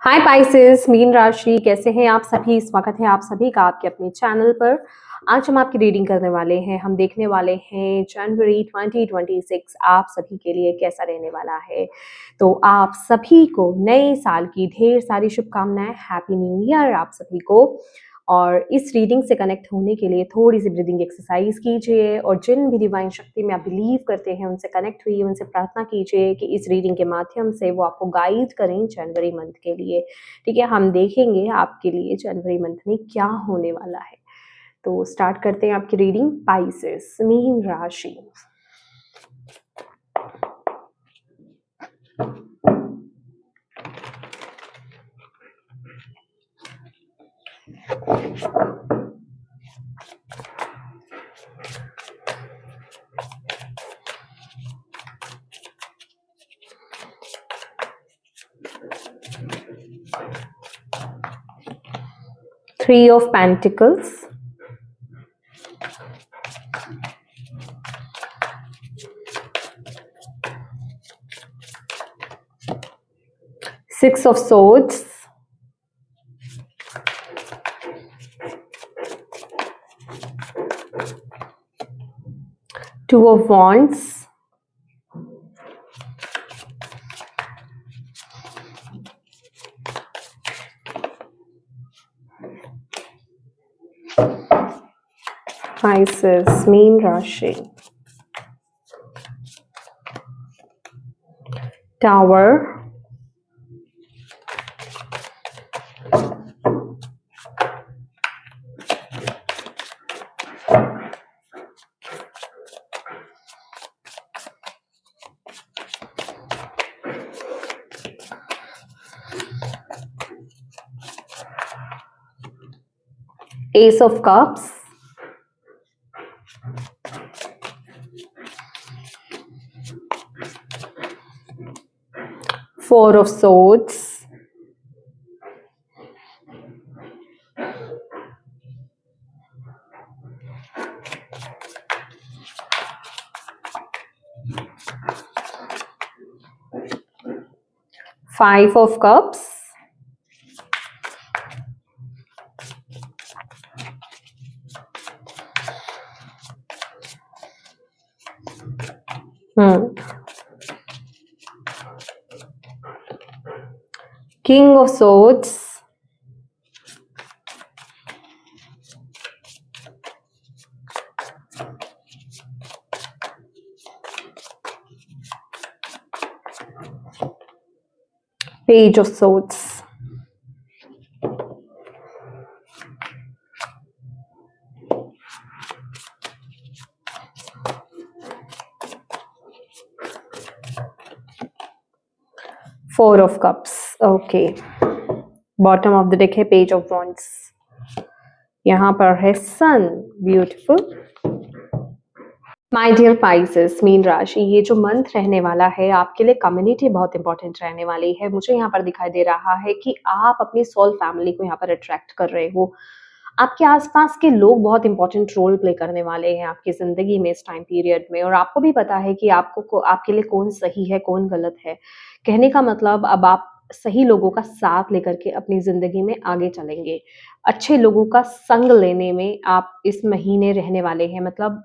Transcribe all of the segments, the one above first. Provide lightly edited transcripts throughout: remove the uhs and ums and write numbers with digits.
हाय Pisces, मीन राशि कैसे हैं आप सभी। स्वागत है आप सभी का आपके अपने चैनल पर। आज हम आपकी रीडिंग करने वाले हैं। हम देखने वाले हैं जनवरी 2026 आप सभी के लिए कैसा रहने वाला है। तो आप सभी को नए साल की ढेर सारी शुभकामनाएं। हैप्पी न्यू ईयर आप सभी को। और इस रीडिंग से कनेक्ट होने के लिए थोड़ी सी ब्रीदिंग एक्सरसाइज कीजिए और जिन भी डिवाइन शक्ति में आप बिलीव करते हैं उनसे कनेक्ट हुई, उनसे प्रार्थना कीजिए कि इस रीडिंग के माध्यम से वो आपको गाइड करें जनवरी मंथ के लिए। ठीक है, हम देखेंगे आपके लिए जनवरी मंथ में क्या होने वाला है। तो स्टार्ट करते हैं आपकी रीडिंग। पाइसेस, मीन राशि। Three of Pentacles, Six of Swords, Two of Wands, Pisces, mean राशि। Tower, Ace of Cups, Four of Swords, Five of Cups, King of Swords, Page of Swords, Four of Cups। Okay, bottom of the deck है page of wands. यहाँ पर है sun, beautiful. My dear Pisces, मीन राशि, ये जो month रहने वाला है आपके लिए कम्युनिटी बहुत इंपॉर्टेंट रहने वाली है। मुझे यहाँ पर दिखाई दे रहा है कि आप अपनी सोल फैमिली को यहाँ पर अट्रैक्ट कर रहे हो। आपके आसपास के लोग बहुत इंपॉर्टेंट रोल प्ले करने वाले हैं आपकी जिंदगी में इस टाइम पीरियड में, और आपको भी पता है कि आपके लिए कौन सही है कौन गलत है। कहने का मतलब अब आप सही लोगों का साथ लेकर के अपनी जिंदगी में आगे चलेंगे। अच्छे लोगों का संग लेने में आप इस महीने रहने वाले हैं। मतलब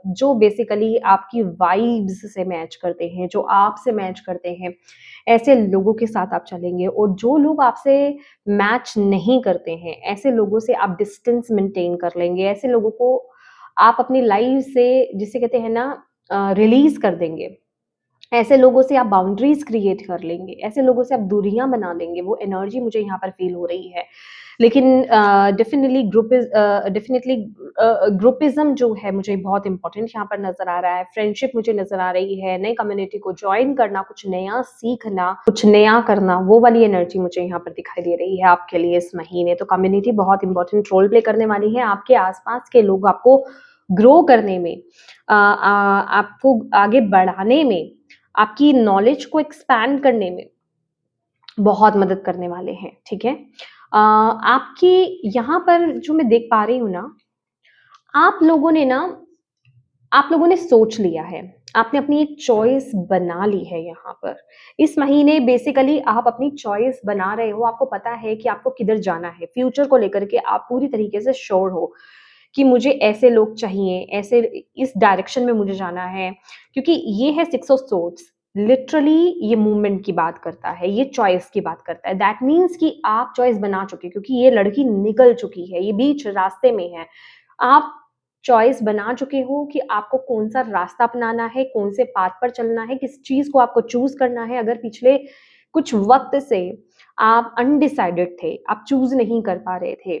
जो बेसिकली आपकी वाइब्स से मैच करते हैं, जो आपसे मैच करते हैं, ऐसे लोगों के साथ आप चलेंगे। और जो लोग आपसे मैच नहीं करते हैं, ऐसे लोगों से आप डिस्टेंस मेंटेन कर लेंगे। ऐसे लोगों को आप अपनी लाइफ से, जिसे कहते हैं ना, रिलीज कर देंगे। ऐसे लोगों से आप बाउंड्रीज क्रिएट कर लेंगे, ऐसे लोगों से आप दूरियां बना लेंगे। वो एनर्जी मुझे यहाँ पर फील हो रही है। लेकिन डेफिनेटली ग्रुपिज्म जो है मुझे बहुत इंपॉर्टेंट यहाँ पर नजर आ रहा है। फ्रेंडशिप मुझे नजर आ रही है, नई कम्युनिटी को ज्वाइन करना, कुछ नया सीखना, कुछ नया करना, वो वाली एनर्जी मुझे यहाँ पर दिखाई दे रही है आपके लिए इस महीने। तो कम्युनिटी बहुत इंपॉर्टेंट रोल प्ले करने वाली है। आपके आसपास के लोग आपको ग्रो करने में, आपको आगे बढ़ाने में, आपकी नॉलेज को एक्सपैंड करने में बहुत मदद करने वाले हैं। ठीक है, आपकी यहाँ पर जो मैं देख पा रही हूँ ना, आप लोगों ने सोच लिया है आपने अपनी एक चॉइस बना ली है यहाँ पर। इस महीने बेसिकली आप अपनी चॉइस बना रहे हो, आपको पता है कि आपको किधर जाना है। फ्यूचर को लेकर के आप पूरी तरीके से श्योर हो कि मुझे ऐसे लोग चाहिए, ऐसे इस डायरेक्शन में मुझे जाना है। क्योंकि ये है सिक्स ऑफ सोर्ड्स, लिटरली ये मूवमेंट की बात करता है, ये चॉइस की बात करता है। दैट मीन्स कि आप चॉइस बना चुके, क्योंकि ये लड़की निकल चुकी है, ये बीच रास्ते में है। आप चॉइस बना चुके हो कि आपको कौन-सा रास्ता अपनाना है, कौन से पाथ पर चलना है, किस चीज़ को आपको चूज़ करना है। अगर पिछले कुछ वक़्त से आप अनडिसाइडेड थे, आप चूज़ नहीं कर पा रहे थे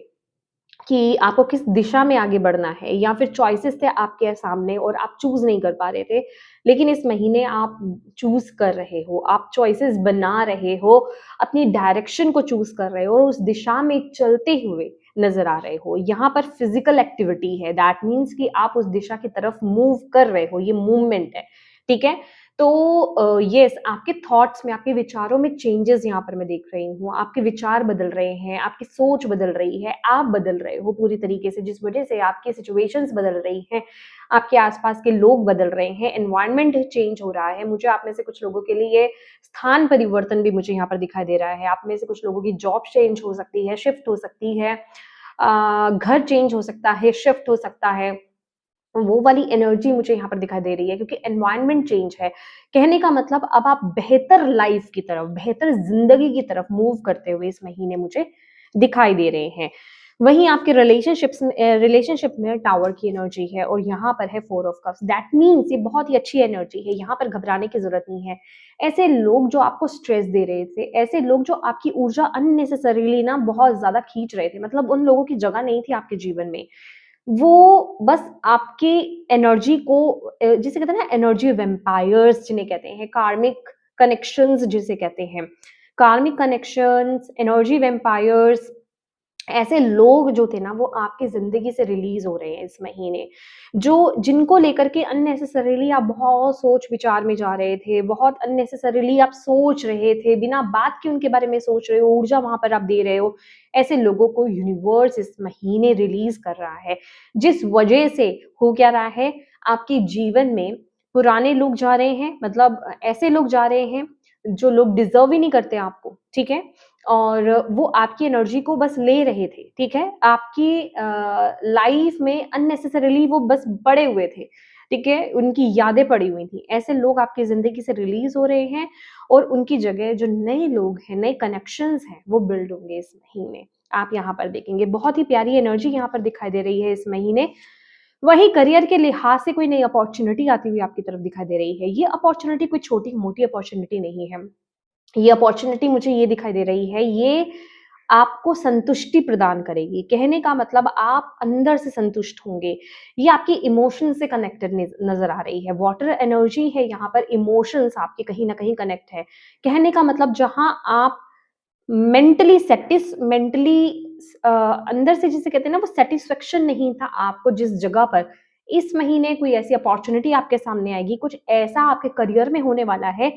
कि आपको किस दिशा में आगे बढ़ना है, या फिर चॉइसेस थे आपके सामने और आप चूज़ नहीं कर पा रहे थे, लेकिन इस महीने आप चूज़ कर रहे हो, आप चॉइसेस बना रहे हो, अपनी डायरेक्शन को चूज़ कर रहे हो और उस दिशा में चलते हुए नज़र आ रहे हो। यहाँ पर फिज़िकल एक्टिविटी है, दैट मीन्स कि आप उस दिशा की तरफ मूव कर रहे हो, ये मूवमेंट है, ठीक है? तो येस, आपके थॉट्स में, आपके विचारों में चेंजेस यहाँ पर मैं देख रही हूँ। आपके विचार बदल रहे हैं, आपकी सोच बदल रही है, आप बदल रहे हो पूरी तरीके से, जिस वजह से आपकी सिचुएशंस बदल रही हैं, आपके आसपास के लोग बदल रहे हैं, एनवायरनमेंट चेंज हो रहा है। मुझे आप में से कुछ लोगों के लिए स्थान परिवर्तन भी मुझे यहाँ पर दिखाई दे रहा है। आप में से कुछ लोगों की जॉब चेंज हो सकती है, शिफ्ट हो सकती है, घर चेंज हो सकता है, शिफ्ट हो सकता है। वो वाली एनर्जी मुझे यहाँ पर दिखाई दे रही है, क्योंकि एनवायरनमेंट चेंज है। कहने का मतलब अब आप बेहतर लाइफ की तरफ, बेहतर ज़िंदगी की तरफ मूव करते हुए इस महीने मुझे दिखाई दे रहे हैं। वहीं आपके रिलेशनशिप में टावर की एनर्जी है और यहाँ पर है four of cups. That means ये बहुत ही अच्छी एनर्जी है, यहाँ पर घबराने की ज़रूरत नहीं है। ऐसे लोग जो आपको स्ट्रेस दे रहे थे, ऐसे लोग जो आपकी ऊर्जा अननेसेसरीली ना बहुत ज़्यादा खींच रहे थे, मतलब उन लोगों की जगह नहीं थी आपके जीवन में। वो बस आपकी एनर्जी को जिसे कहते हैं ना एनर्जी वैम्पायर्स जिन्हें कहते हैं, कार्मिक कनेक्शंस जिसे कहते हैं। कार्मिक कनेक्शंस, एनर्जी वैम्पायर्स, ऐसे लोग जो थे ना वो आपकी ज़िंदगी से रिलीज़ हो रहे हैं इस महीने। जो जिनको लेकर के अननेसेसरीली आप बहुत सोच-विचार में जा रहे थे, बहुत अननेसेसरीली आप सोच रहे थे, बिना बात के उनके बारे में सोच रहे हो, ऊर्जा वहाँ पर आप दे रहे हो। ऐसे लोगों को यूनिवर्स इस महीने रिलीज़ कर रहा है। जिस वजह से हो क्या रहा है, आपके जीवन में पुराने लोग जा रहे हैं, मतलब ऐसे लोग जा रहे हैं, जो लोग डिज़र्व ही नहीं करते आपको, ठीक है? और वो आपकी एनर्जी को बस ले रहे थे, ठीक है? आपकी लाइफ में अननेसेसरीली वो बस पड़े हुए थे, ठीक है? उनकी यादें पड़ी हुई थी। ऐसे लोग आपकी ज़िंदगी से रिलीज़ हो रहे हैं और उनकी जगह जो नए लोग हैं, नए कनेक्शंस हैं, वो बिल्ड होंगे इस महीने। आप यहाँ पर देखेंगे, बहुत ही प्यारी एनर्जी यहाँ पर दिखाई दे रही है इस महीने। वहीं करियर के लिहाज से कोई नई अपॉर्च्युनिटी आती हुई आपकी तरफ दिखाई दे रही है। ये अपॉर्च्युनिटी कोई छोटी-मोटी अपॉर्च्युनिटी नहीं है। ये अपॉर्च्युनिटी मुझे ये दिखाई दे रही है, ये आपको संतुष्टि प्रदान करेगी। कहने का मतलब आप अंदर से संतुष्ट होंगे। ये आपकी इमोशन से कनेक्टेड नज़र आ रही है। वाटर एनर्जी है, यहाँ पर इमोशंस आपके कहीं न कहीं कनेक्ट है। कहने का मतलब जहाँ आप मेंटली अंदर से जिसे कहते हैं ना वो सैटिस्फैक्शन नहीं था आपको जिस जगह पर, इस महीने कोई ऐसी अपॉर्च्युनिटी आपके सामने आएगी, कुछ ऐसा आपके करियर में होने वाला है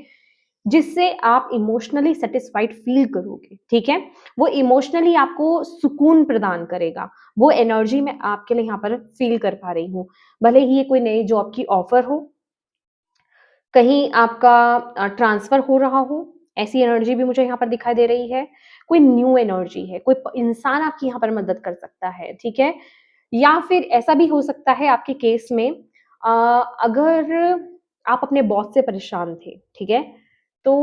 जिससे आप इमोशनली सैटिस्फाइड फ़ील करोगे, ठीक है? वो इमोशनली आपको सुकून प्रदान करेगा। वो एनर्जी मैं आपके लिए यहाँ पर फ़ील कर पा रही हूँ। भले ही ये कोई नई जॉब की ऑफ़र हो, कहीं आपका ट्रांसफ़र हो रहा हो, ऐसी एनर्जी भी मुझे यहाँ पर दिखाई दे रही है। कोई न्यू एनर्जी है, कोई प इंसान आपकी यहाँ पर मदद कर सकता है, ठीक है? या फिर ऐसा भी हो सकता है आपके केस में अगर आप अपने बॉस से परेशान थे, ठीक है? तो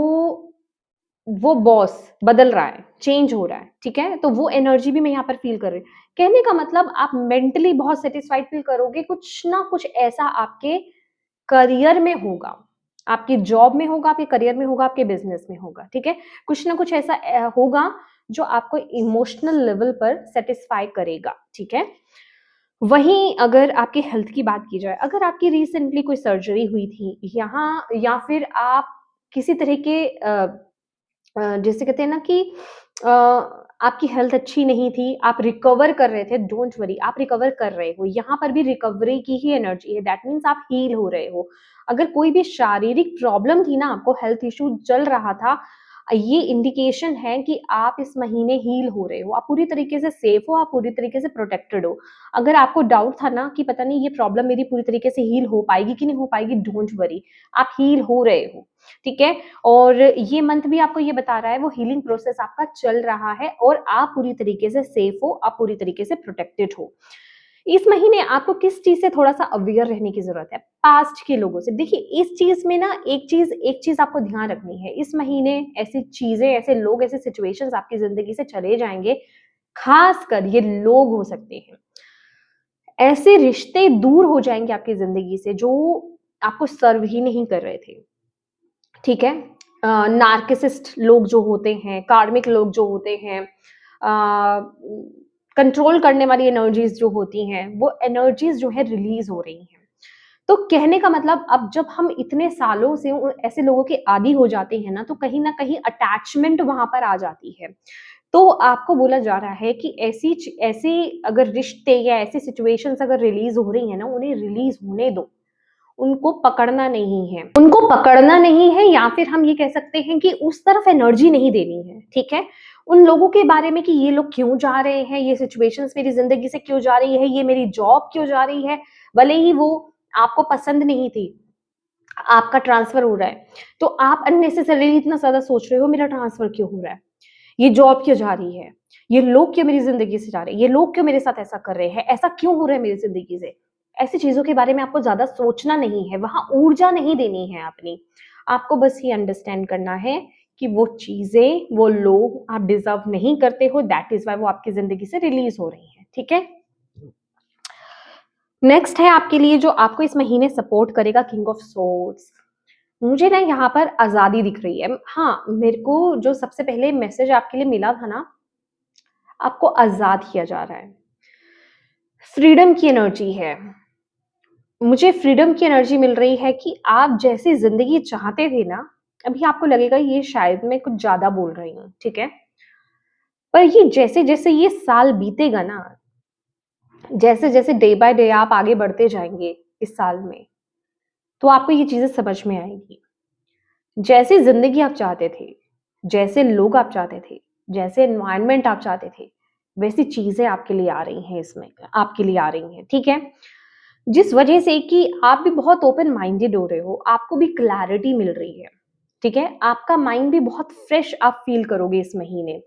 वो बॉस बदल रहा है, चेंज हो रहा है, ठीक है? तो वो एनर्जी भी मैं यहाँ पर फ़ील कर रही हूँ। कहने का मतलब आप मेंटली बहुत सैटिस्फाइड फ़ील करोगे, कुछ ना कुछ ऐसा आपके करियर में होगा। आपकी जॉब में होगा, आपके करियर में होगा, आपके बिज़नेस में होगा, ठीक है? कुछ ना कुछ ऐसा होगा जो आपको इमोशनल लेवल पर सैटिस्फाई करेगा, ठीक है? वहीं अगर आपकी हेल्थ की बात की जाए, अगर आपकी रिसेंटली कोई सर्जरी हुई थी यहाँ, या फिर आप किसी तरह के जिसे कहते हैं ना कि आपकी हेल्थ अच्छी नहीं थी, आप रिकवर कर रहे थे, डोंट वरी, आप रिकवर कर रहे हो। यहाँ पर भी रिकवरी की ही एनर्जी है, दैट मीन्स आप हील हो रहे हो। अगर कोई भी शारीरिक प्रॉब्लम थी ना, आपको हेल्थ इश्यू चल रहा था, ये इंडिकेशन है कि आप इस महीने हील हो रहे हो, आप पूरी तरीके से सेफ हो, आप पूरी तरीके से प्रोटेक्टेड हो। अगर आपको डाउट था ना कि पता नहीं ये प्रॉब्लम मेरी पूरी तरीके से हील हो पाएगी कि नहीं हो पाएगी, डोंट वरी, आप हील हो रहे हो, ठीक है। और ये मंथ भी आपको ये बता रहा है वो हीलिंग प्रोसेस आपका चल रहा है और आप पूरी तरीके से सेफ हो, आप पूरी तरीके से प्रोटेक्टेड हो। इस महीने आपको किस चीज से थोड़ा सा अवेयर रहने की जरूरत है? पास्ट के लोगों से। देखिए इस चीज में ना एक चीज आपको ध्यान रखनी है, इस महीने ऐसी चीजें, ऐसे लोग, ऐसे सिचुएशंस आपकी जिंदगी से चले जाएंगे, खासकर ये लोग हो सकते हैं, ऐसे रिश्ते दूर हो जाएंगे आपकी जिंदगी से जो आपको सर्व ही नहीं कर रहे थे, ठीक है। नार्किसिस्ट लोग जो होते हैं, कार्मिक लोग जो होते हैं, कंट्रोल करने वाली एनर्जीज जो होती हैं, वो एनर्जीज जो है रिलीज हो रही हैं। तो कहने का मतलब अब जब हम इतने सालों से ऐसे लोगों के आदी हो जाते हैं ना कहीं अटैचमेंट वहां पर आ जाती है। तो आपको बोला जा रहा है कि ऐसी अगर रिश्ते या ऐसी सिचुएशंस अगर रिलीज हो रही है ना, उन्हें रिलीज होने दो, उनको पकड़ना नहीं है, उनको पकड़ना नहीं है, या फिर हम ये कह सकते हैं कि उस तरफ एनर्जी नहीं देनी है, ठीक है। उन लोगों के बारे में कि ये लोग क्यों जा रहे हैं, ये सिचुएशंस मेरी जिंदगी से क्यों जा रही है, ये मेरी जॉब क्यों जा रही है, भले ही वो आपको पसंद नहीं थी, आपका ट्रांसफर हो रहा है तो आप अननेसेसरीली इतना ज्यादा सोच रहे हो मेरा ट्रांसफर क्यों हो रहा है, ये जॉब क्यों जा रही है, ये लोग क्यों मेरी जिंदगी से जा रहे हैं, ये लोग क्यों मेरे साथ ऐसा कर रहे हैं, ऐसा क्यों हो रहा है मेरी जिंदगी से। ऐसी चीजों के बारे में आपको ज्यादा सोचना नहीं है, वहां ऊर्जा नहीं देनी है अपनी। आपको बस ये अंडरस्टैंड करना है कि वो चीजें, वो लोग आप डिजर्व नहीं करते हो, दैट इज वाई वो आपकी जिंदगी से रिलीज हो रही है, ठीक है। नेक्स्ट है आपके लिए जो आपको इस महीने सपोर्ट करेगा, किंग ऑफ सोर्ड्स। मुझे ना यहाँ पर आजादी दिख रही है। हाँ, मेरे को जो सबसे पहले मैसेज आपके लिए मिला था ना, आपको आजाद किया जा रहा है, फ्रीडम की एनर्जी है। मुझे फ्रीडम की एनर्जी मिल रही है कि आप जैसी जिंदगी चाहते थे ना, अभी आपको लगेगा ये शायद मैं कुछ ज्यादा बोल रही हूँ, ठीक है, पर ये जैसे जैसे ये साल बीतेगा ना, जैसे जैसे डे बाय डे आप आगे बढ़ते जाएंगे इस साल में, तो आपको ये चीजें समझ में आएंगी। जैसी जिंदगी आप चाहते थे, जैसे लोग आप चाहते थे, जैसे एनवायरनमेंट आप चाहते थे, वैसी चीजें आपके लिए आ रही हैं, इसमें आपके लिए आ रही हैं, ठीक है। जिस वजह से कि आप भी बहुत ओपन माइंडेड हो रहे हो, आपको भी क्लैरिटी मिल रही है, ठीक है। आपका माइंड भी बहुत फ्रेश आप फील करोगे इस महीने,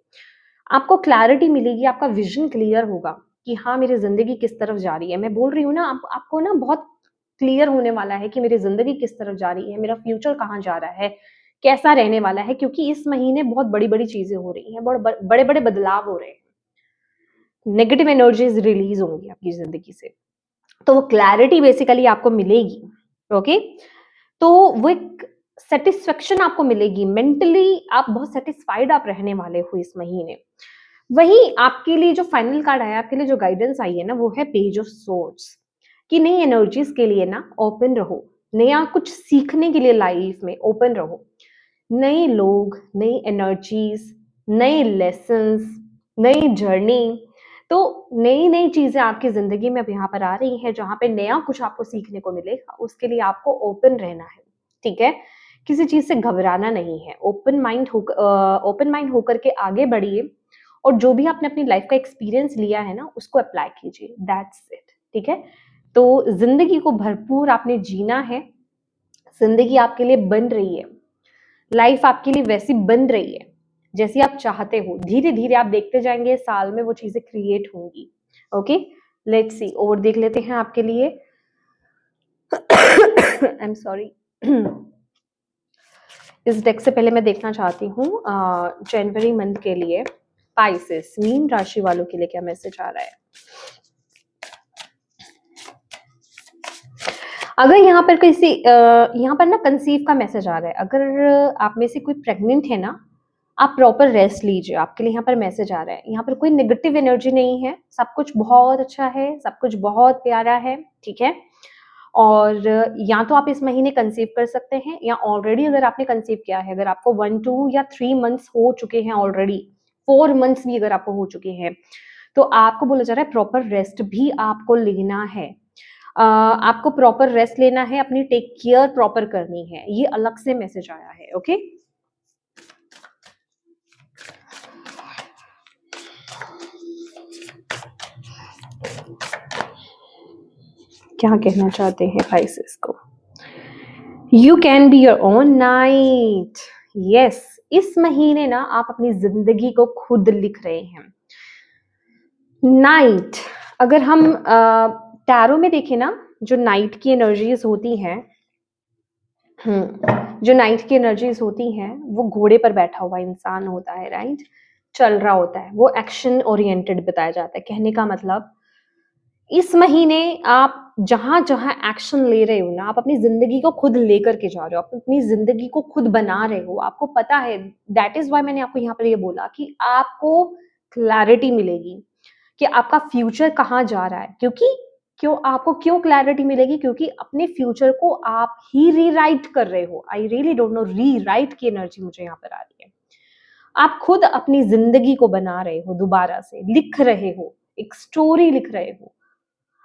आपको क्लैरिटी मिलेगी, आपका विजन क्लियर होगा कि हाँ मेरी जिंदगी किस तरफ जा रही है। मैं बोल रही हूँ ना, आपको ना बहुत क्लियर होने वाला है कि मेरी जिंदगी किस तरफ जा रही है, मेरा फ्यूचर कहाँ जा रहा है, कैसा रहने वाला है, क्योंकि इस महीने बहुत बड़ी बड़ी चीजें हो रही हैं, बड़े बड़े बदलाव हो रहे हैं, नेगेटिव एनर्जीज रिलीज होंगी आपकी जिंदगी से, तो वो क्लैरिटी बेसिकली आपको मिलेगी, ओके। तो वो एक सेटिस्फेक्शन आपको मिलेगी, मेंटली आप बहुत सेटिस्फाइड आप रहने वाले हो इस महीने। वही आपके लिए जो फाइनल कार्ड आया, आपके लिए जो गाइडेंस आई है ना, वो है पेज ऑफ सोर्ड्स, कि नई एनर्जीज के लिए ना ओपन रहो, नया कुछ सीखने के लिए लाइफ में ओपन रहो, नए लोग, नई एनर्जीज, नए लेसन्स, नई जर्नी। तो नई नई चीजें आपकी जिंदगी में अब यहाँ पर आ रही हैं, जहां पे नया कुछ आपको सीखने को मिलेगा, उसके लिए आपको ओपन रहना है, ठीक है। किसी चीज से घबराना नहीं है, ओपन माइंड होकर के आगे बढ़िए, और जो भी आपने अपनी लाइफ का एक्सपीरियंस लिया है ना, उसको अप्लाई कीजिए, दैट्स इट, ठीक है। तो जिंदगी को भरपूर आपने जीना है, जिंदगी आपके लिए बन रही है, लाइफ आपके लिए वैसी बन रही है जैसी आप चाहते हो, धीरे धीरे आप देखते जाएंगे साल में वो चीजें क्रिएट होंगी, ओके। लेट्स सी, और देख लेते हैं आपके लिए। I am sorry. इस डेक से पहले मैं देखना चाहती हूँ जनवरी मंथ के लिए स्पाइसेस, मीन राशि वालों के लिए क्या मैसेज आ रहा है। अगर यहाँ पर किसी यहाँ पर ना कंसीव का मैसेज आ रहा है, अगर आप में से कोई प्रेग्नेंट है ना, आप प्रॉपर रेस्ट लीजिए, आपके लिए यहाँ पर मैसेज आ रहा है। यहाँ पर कोई नेगेटिव एनर्जी नहीं है, सब कुछ बहुत अच्छा है, सब कुछ बहुत प्यारा है, ठीक है। और या तो आप इस महीने कंसीव कर सकते हैं, या ऑलरेडी अगर आपने कंसीव किया है, अगर आपको 1 2 या 3 मंथ्स हो चुके हैं ऑलरेडी, 4 मंथ्स भी अगर आपको हो चुके हैं, तो आपको बोला जा रहा है प्रॉपर रेस्ट भी आपको लेना है। आपको प्रॉपर रेस्ट लेना है, अपनी टेक केयर प्रॉपर करनी है, ये अलग से मैसेज आया है, ओके। क्या कहना चाहते हैं स्पाइसेस को? You can be your own night. Yes, इस महीने ना आप अपनी जिंदगी को खुद लिख रहे हैं। नाइट, अगर हम टैरो में देखें ना, जो नाइट की एनर्जीज होती हैं, जो नाइट की एनर्जीज होती हैं, वो घोड़े पर बैठा हुआ इंसान होता है, राइट? चल रहा होता है, वो एक्शन ओरिएंटेड बताया जाता है। कहने का मतलब इस महीने आप जहां जहां एक्शन ले रहे हो ना, आप अपनी जिंदगी को खुद लेकर के जा रहे हो, आप अपनी जिंदगी को खुद बना रहे हो। आपको पता है, दैट इज वाई मैंने आपको यहाँ पर ये बोला कि आपको क्लैरिटी मिलेगी कि आपका फ्यूचर कहाँ जा रहा है। क्योंकि आपको क्यों क्लैरिटी मिलेगी? क्योंकि अपने फ्यूचर को आप ही रीराइट कर रहे हो। I really don't know, rewrite की एनर्जी मुझे यहाँ पर आ रही है। आप खुद अपनी जिंदगी को बना रहे हो, दोबारा से लिख रहे हो, एक स्टोरी लिख रहे हो।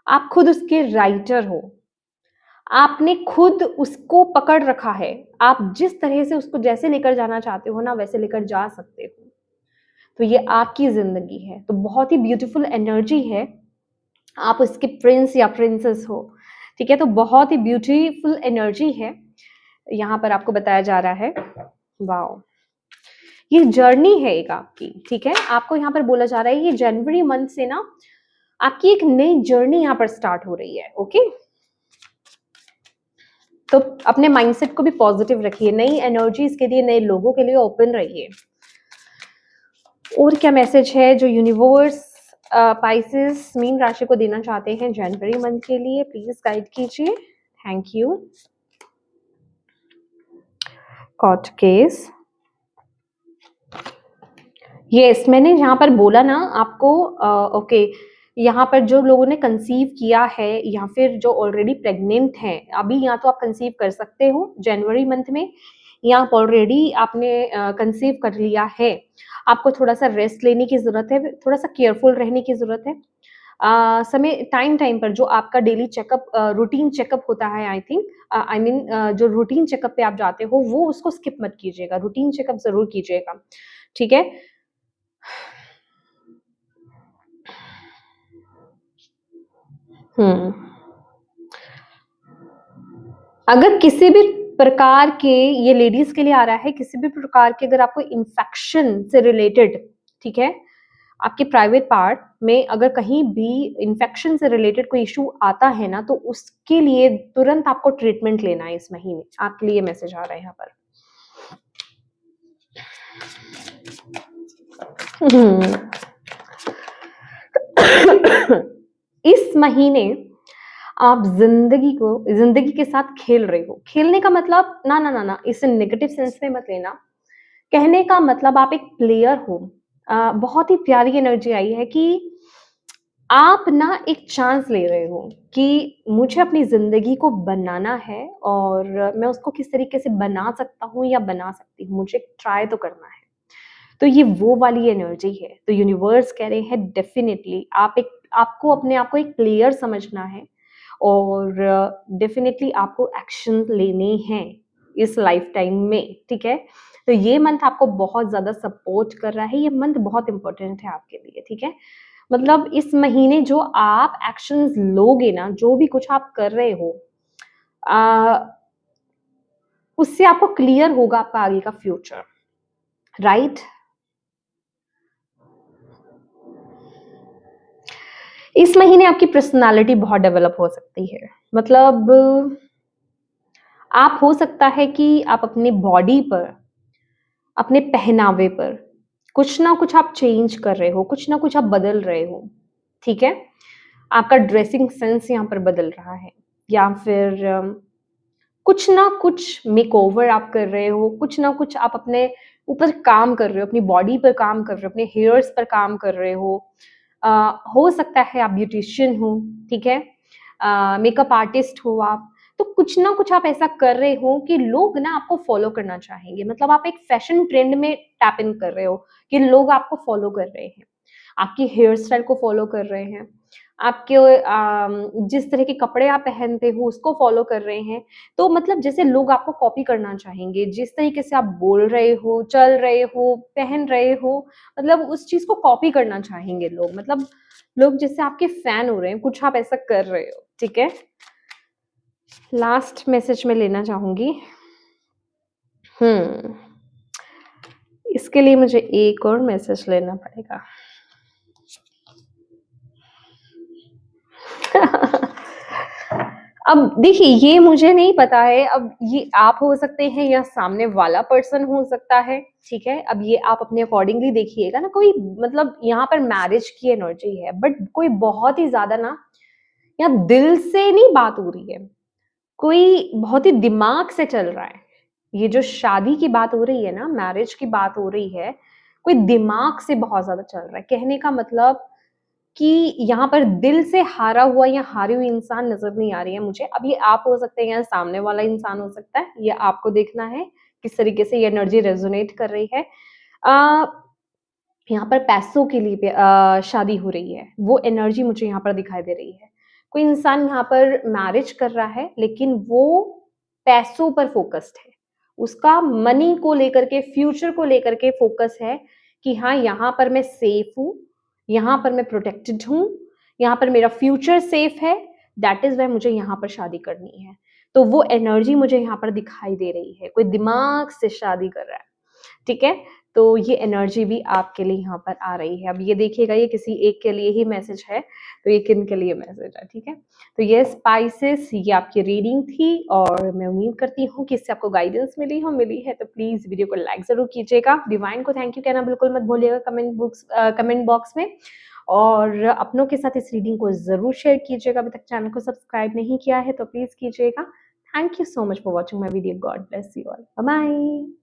आप खुद उसके राइटर हो, आपने खुद उसको पकड़ रखा है। आप जिस तरह से उसको जैसे लेकर जाना चाहते हो ना, वैसे लेकर जा सकते हो। तो ये आपकी जिंदगी है, तो बहुत ही ब्यूटीफुल एनर्जी है। आप उसके प्रिंस या प्रिंसेस हो, ठीक है? तो बहुत ही ब्यूटीफुल एनर्जी है यहाँ पर आपको बताया जा रहा है। वाओ, ये जर्नी है एक आपकी, ठीक है? आपको यहाँ पर बोला जा रहा है ये जनवरी मंथ से ना आपकी एक नई जर्नी यहाँ पर स्टार्ट हो रही है। ओके, तो अपने माइंडसेट को भी पॉजिटिव रखिए, नई एनर्जीज के लिए, नए लोगों के लिए ओपन रहिए। और क्या मैसेज है जो यूनिवर्स पाइसेस मीन राशि को देना चाहते हैं जनवरी मंथ के लिए? प्लीज गाइड कीजिए। Thank you. Court case, yes, मैंने यहाँ पर बोला ना आपको, ओके, यहाँ पर जो लोगों ने कंसीव किया है या फिर जो ऑलरेडी प्रेग्नेंट हैं, अभी या तो आप कंसीव कर सकते हो जनवरी मंथ में, या आप ऑलरेडी आपने कंसीव कर लिया है। आपको थोड़ा सा रेस्ट लेने की जरूरत है, थोड़ा सा केयरफुल रहने की जरूरत है। समय टाइम टाइम पर जो आपका डेली चेकअप, रूटीन चेकअप होता है, आई थिंक, आई मीन जो रूटीन चेकअप पे आप जाते हो, वो उसको स्किप मत कीजिएगा, रूटीन चेकअप जरूर कीजिएगा, ठीक है? अगर किसी भी प्रकार के, ये लेडीज के लिए आ रहा है, किसी भी प्रकार के अगर आपको इन्फेक्शन से रिलेटेड, ठीक है, आपके प्राइवेट पार्ट में अगर कहीं भी इन्फेक्शन से रिलेटेड कोई इशू आता है ना, तो उसके लिए तुरंत आपको ट्रीटमेंट लेना है इस महीने। आपके लिए मैसेज आ रहा है यहाँ पर। इस महीने आप जिंदगी के साथ खेल रहे हो। खेलने का मतलब ना ना ना ना, इसे नेगेटिव सेंस में मत लेना। कहने का मतलब आप एक प्लेयर हो। बहुत ही प्यारी एनर्जी आई है कि आप ना एक चांस ले रहे हो कि मुझे अपनी जिंदगी को बनाना है, और मैं उसको किस तरीके से बना सकता हूँ या बना सकती हूँ, मुझे ट्राई तो करना है। तो ये वो वाली एनर्जी है। तो यूनिवर्स कह रहे हैं डेफिनेटली आपको अपने आप को एक प्लेयर समझना है, और डेफिनेटली आपको एक्शन लेने हैं इस लाइफ टाइम में, ठीक है? तो ये मंथ आपको बहुत ज्यादा सपोर्ट कर रहा है, ये मंथ बहुत इंपॉर्टेंट है आपके लिए, ठीक है? मतलब इस महीने जो आप एक्शंस लोगे ना, जो भी कुछ आप कर रहे हो, उससे आपको क्लियर होगा आपका आगे का फ्यूचर, राइट? इस महीने आपकी पर्सनालिटी बहुत डेवलप हो सकती है। मतलब आप, हो सकता है कि आप अपने बॉडी पर, अपने पहनावे पर कुछ ना कुछ आप चेंज कर रहे हो, कुछ ना कुछ आप बदल रहे हो, ठीक है? आपका ड्रेसिंग सेंस यहाँ पर बदल रहा है, या फिर कुछ ना कुछ मेकओवर आप कर रहे हो, कुछ ना कुछ आप अपने ऊपर काम कर रहे हो, अपनी बॉडी पर काम कर रहे हो, अपने हेयर्स पर काम कर रहे हो। हो सकता है आप ब्यूटिशियन हो, ठीक है, मेकअप आर्टिस्ट हो आप, तो कुछ ना कुछ आप ऐसा कर रहे हो कि लोग ना आपको फॉलो करना चाहेंगे। मतलब आप एक फैशन ट्रेंड में टैप इन कर रहे हो कि लोग आपको फॉलो कर रहे हैं, आपकी हेयर स्टाइल को फॉलो कर रहे हैं, आपके जिस तरह के कपड़े आप पहनते हो उसको फॉलो कर रहे हैं। तो मतलब जैसे लोग आपको कॉपी करना चाहेंगे, जिस तरीके से आप बोल रहे हो, चल रहे हो, पहन रहे हो, मतलब उस चीज को कॉपी करना चाहेंगे लोग। मतलब लोग जैसे आपके फैन हो रहे हैं, कुछ आप ऐसा कर रहे हो, ठीक है, लास्ट मैसेज में लेना चाहूंगी। इसके लिए मुझे एक और मैसेज लेना पड़ेगा। अब देखिए, ये मुझे नहीं पता है, अब ये आप हो सकते हैं या सामने वाला पर्सन हो सकता है, ठीक है। अब ये आप अपने अकॉर्डिंगली देखिएगा ना। कोई मतलब यहाँ पर मैरिज की एनर्जी है, बट कोई बहुत ही ज्यादा ना, यहाँ दिल से नहीं बात हो रही है, कोई बहुत ही दिमाग से चल रहा है। ये जो शादी की बात हो रही है ना, मैरिज की बात हो रही है, कोई दिमाग से बहुत ज्यादा चल रहा है। कहने का मतलब कि यहाँ पर दिल से हारा हुआ या हारी हुई इंसान नजर नहीं आ रही है मुझे। अब ये आप हो सकते हैं या सामने वाला इंसान हो सकता है, ये आपको देखना है किस तरीके से ये एनर्जी रेजोनेट कर रही है। आ, यहाँ पर पैसों के लिए शादी हो रही है, वो एनर्जी मुझे यहाँ पर दिखाई दे रही है। कोई इंसान यहाँ पर मैरिज कर रहा है, लेकिन वो पैसों पर फोकस्ड है, उसका मनी को लेकर के, फ्यूचर को लेकर के फोकस है कि हाँ, यहाँ पर मैं सेफ हूँ, यहाँ पर मैं प्रोटेक्टेड हूँ, यहाँ पर मेरा फ्यूचर सेफ है। दैट इज वाई मुझे यहाँ पर शादी करनी है। तो वो एनर्जी मुझे यहाँ पर दिखाई दे रही है, कोई दिमाग से शादी कर रहा है, ठीक है। तो ये एनर्जी भी आपके लिए यहाँ पर आ रही है। अब ये देखिएगा, ये किसी एक के लिए ही मैसेज है, तो ये किन के लिए मैसेज है, ठीक है। तो ये स्पाइसेस, ये आपकी रीडिंग थी, और मैं उम्मीद करती हूँ कि इससे आपको गाइडेंस मिली है। तो प्लीज वीडियो को लाइक जरूर कीजिएगा, डिवाइन को थैंक यू कहना बिल्कुल मत भूलिएगा कमेंट बॉक्स में, और अपनों के साथ इस रीडिंग को जरूर शेयर कीजिएगा। अभी तक चैनल को सब्सक्राइब नहीं किया है तो प्लीज कीजिएगा। Thank you so much for watching my video. God bless you all, bye bye.